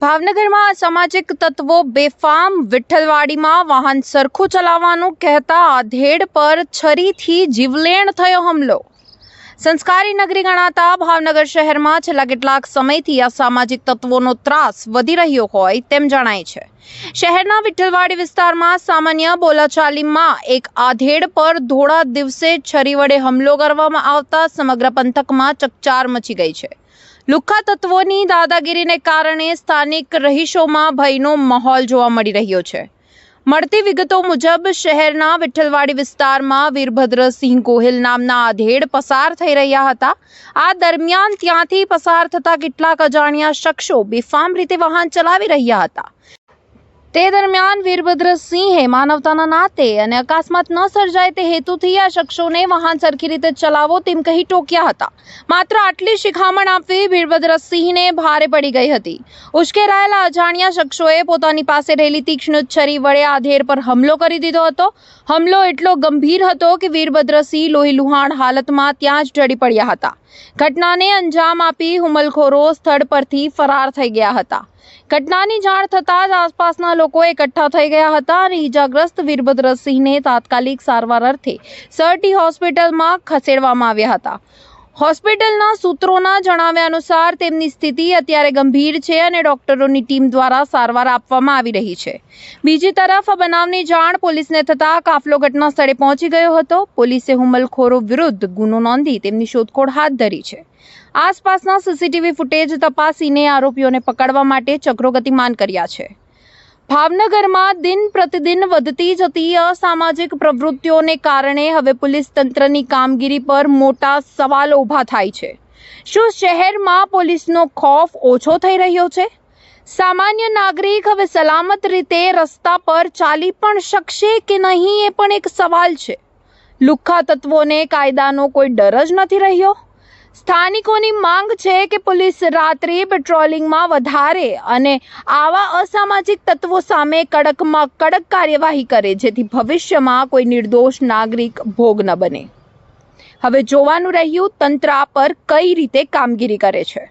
ભાવનગરમાં અસામાજિક તત્વો બેફામ વિઠ્ઠલવાડીમાં વાહન સરખું ચલાવવાનું કહેતા આધેડ પર છરીથી જીવલેણ થયો હુમલો। સંસ્કારી નગરી ગણાતા ભાવનગર શહેરમાં છેલ્લા કેટલાક સમયથી અસામાજિક તત્વોનો ત્રાસ વધી રહ્યો હોય તેમ જણાય છે। શહેરના વિઠ્ઠલવાડી વિસ્તારમાં સામાન્ય બોલાચાલીમાં એક આધેડ પર ધોળા દિવસે છરી વડે હુમલો કરવામાં આવતા સમગ્ર પંથકમાં ચકચાર મચી ગઈ છે। લુખ્ખા તત્વોની દાદાગીરીને કારણે સ્થાનિક રહીશોમાં ભયનો માહોલ જોવા મળી રહ્યો છે। મળતી વિગતો મુજબ શહેરના વિઠ્ઠલવાડી વિસ્તારમાં વીરભદ્રસિંહ ગોહિલ નામના આધેડ પસાર થઈ રહ્યા હતા। આ દરમિયાન ત્યાંથી પસાર થતા કેટલાક અજાણ્યા શખ્સો બેફામ રીતે વાહન ચલાવી રહ્યા હતા। તે દરમિયાન વીરભદ્રસિંહે માનવતાના નાતે અને અકસ્માત ન સર્જાય તે હેતુથી આ શખ્સોને વાહન સરખી રીતે ચલાવો તેમ કહી ટોક્યા હતા। માત્ર આટલી શિખામણ આપી વીરભદ્રસિંહને ભારે પડી ગઈ હતી। ઉશ્કેરાયેલા અજાણ્યા શખ્સોએ પોતાની પાસે રહેલી તીક્ષ્ણ છરી વડે આધેડ પર હુમલો કરી દીધો હતો। હુમલો એટલો ગંભીર હતો કે વીરભદ્રસિંહ લોહીલુહાણ હાલતમાં ત્યાં જ ઢળી પડ્યા હતા। ઘટનાને અંજામ આપી હુમલખોરો સ્થળ પરથી ફરાર થઈ ગયા હતા। ઘટનાની જાણ થતાં જ આસપાસના લોકો એકઠા થઈ ગયા હતા અને ઈજાગ્રસ્ત વીરભદ્રસિંહને તાત્કાલિક સારવાર અર્થે સરટી હોસ્પિટલમાં ખસેડવામાં આવ્યા હતા। હોસ્પિટલના સૂત્રોના જણાવ્યા અનુસાર તેમની સ્થિતિ અત્યારે ગંભીર છે અને ડોક્ટરોની ટીમ દ્વારા સારવાર આપવામાં આવી રહી છે। બીજી તરફ આ બનાવની જાણ પોલીસને થતાં કાફલો ઘટના સ્થળે પહોંચી ગયો હતો। પોલીસે હુમલખોરો વિરુદ્ધ ગુનો નોંધી તેમની શોધખોળ હાથ ધરી છે। આસપાસના સીસીટીવી ફૂટેજ તપાસીને આરોપીઓને પકડવા માટે ચક્રો ગતિમાન કર્યા છે। ભાવનગરમાં દિન પ્રતિદિન વધતી જતી અસામાજિક પ્રવૃત્તિઓને કારણે હવે પોલીસ તંત્રની કામગીરી પર મોટા સવાલો ઊભા થાય છે। શું શહેરમાં પોલીસનો ખૌફ ઓછો થઈ રહ્યો છે? સામાન્ય નાગરિક હવે સલામત રીતે રસ્તા પર ચાલી પણ શકશે કે નહીં એ પણ એક સવાલ છે। લુખ્ખા તત્વોને કાયદાનો કોઈ ડર જ નથી રહ્યો। સ્થાનિકોની માંગ છે કે પોલીસ રાત્રિ પેટ્રોલિંગમાં વધારે અને આવા અસામાજિક તત્વો સામે કડકમાં કડક કાર્યવાહી કરે જેથી ભવિષ્યમાં કોઈ નિર્દોષ નાગરિક ભોગ ન બને। હવે જોવાનું રહ્યું તંત્ર આ પર કઈ રીતે કામગીરી કરે છે।